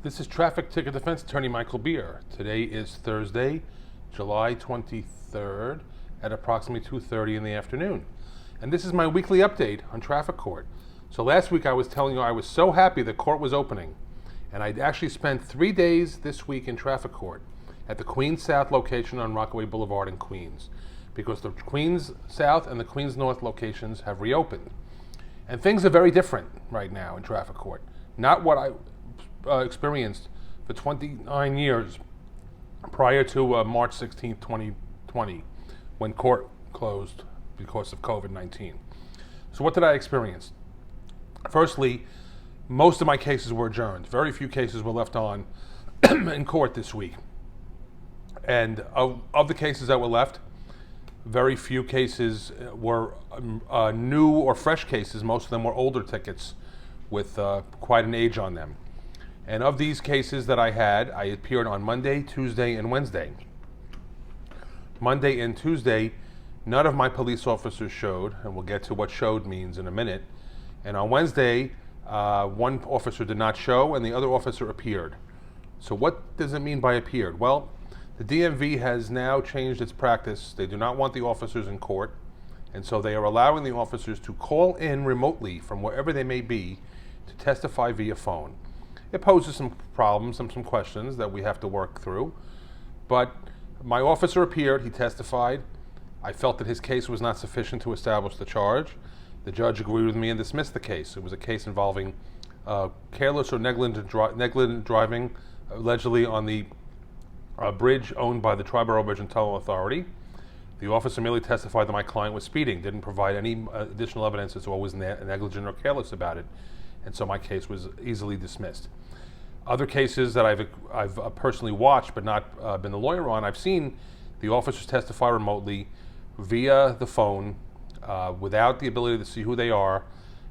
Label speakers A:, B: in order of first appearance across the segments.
A: This is Traffic Ticket Defense Attorney Michael Beer. Today is Thursday, July 23rd at approximately 2:30 in the afternoon. And this is my weekly update on traffic court. So last week I was telling you I was so happy the court was opening. And I'd actually spent 3 days this week in traffic court at the Queens South location on Rockaway Boulevard in Queens, because the Queens South and the Queens North locations have reopened. And things are very different right now in traffic court. Not what I experienced for 29 years prior to March 16, 2020, when court closed because of COVID-19. So what did I experience? Firstly, most of my cases were adjourned. Very few cases were left on in court this week. And of the cases that were left, very few cases were new or fresh cases. Most of them were older tickets with quite an age on them. And of these cases that I appeared on Monday, Tuesday, and Wednesday. Monday and Tuesday, none of my police officers showed, and we'll get to what showed means in a minute. And on Wednesday, one officer did not show, and the other officer appeared. So what does it mean by appeared? Well, the DMV has now changed its practice. They do not want the officers in court, and so they are allowing the officers to call in remotely from wherever they may be to testify via phone. It poses some problems and some questions that we have to work through. But my officer appeared, he testified. I felt that his case was not sufficient to establish the charge. The judge agreed with me and dismissed the case. It was a case involving careless or negligent driving, allegedly on the bridge owned by the Triborough Bridge and Tunnel Authority. The officer merely testified that my client was speeding, didn't provide any additional evidence as to what was negligent or careless about it. And so my case was easily dismissed. Other cases that I've personally watched but not been the lawyer on, I've seen the officers testify remotely via the phone without the ability to see who they are,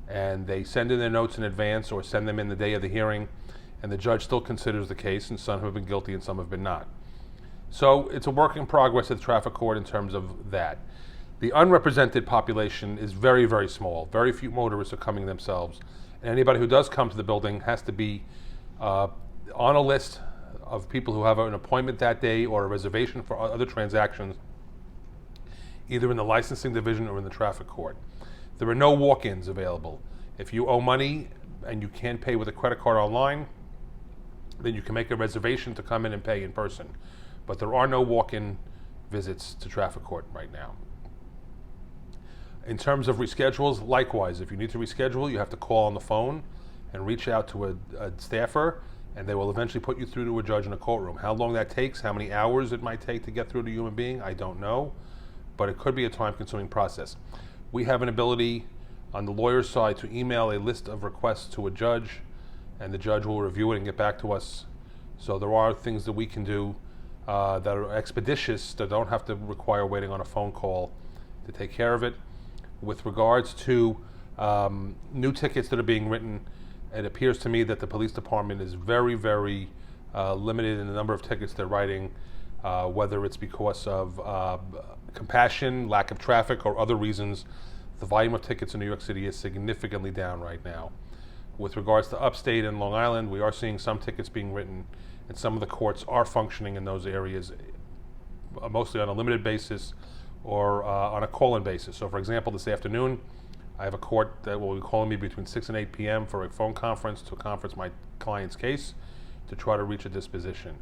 A: and they send in their notes in advance or send them in the day of the hearing, and the judge still considers the case, and some have been guilty and some have been not. So it's a work in progress at the traffic court in terms of that. The unrepresented population is very, very small. Very few motorists are coming themselves. And anybody who does come to the building has to be on a list of people who have an appointment that day or a reservation for other transactions, either in the licensing division or in the traffic court. There are no walk-ins available. If you owe money and you can't pay with a credit card online, then you can make a reservation to come in and pay in person. But there are no walk-in visits to traffic court right now. In terms of reschedules, likewise, if you need to reschedule, you have to call on the phone and reach out to a staffer, and they will eventually put you through to a judge in a courtroom. How long that takes, how many hours it might take to get through to a human being, I don't know, but it could be a time-consuming process. We have an ability on the lawyer's side to email a list of requests to a judge, and the judge will review it and get back to us. So there are things that we can do that are expeditious, that don't have to require waiting on a phone call to take care of it. With regards to new tickets that are being written, it appears to me that the police department is very, very limited in the number of tickets they're writing, whether it's because of compassion, lack of traffic, or other reasons. The volume of tickets in New York City is significantly down right now. With regards to upstate and Long Island, we are seeing some tickets being written, and some of the courts are functioning in those areas, mostly on a limited basis or on a call-in basis. So for example, this afternoon, I have a court that will be calling me between 6 and 8 p.m. for a phone conference to conference my client's case to try to reach a disposition.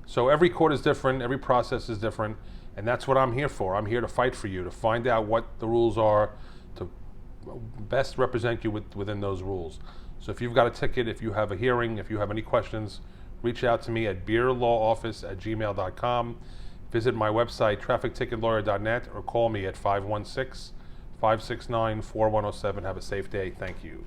A: So every court is different, every process is different, and that's what I'm here for. I'm here to fight for you, to find out what the rules are, to best represent you within those rules. So if you've got a ticket, if you have a hearing, if you have any questions, reach out to me at beerlawoffice@gmail.com. Visit my website, trafficticketlawyer.net, or call me at 516-569-4107. Have a safe day. Thank you.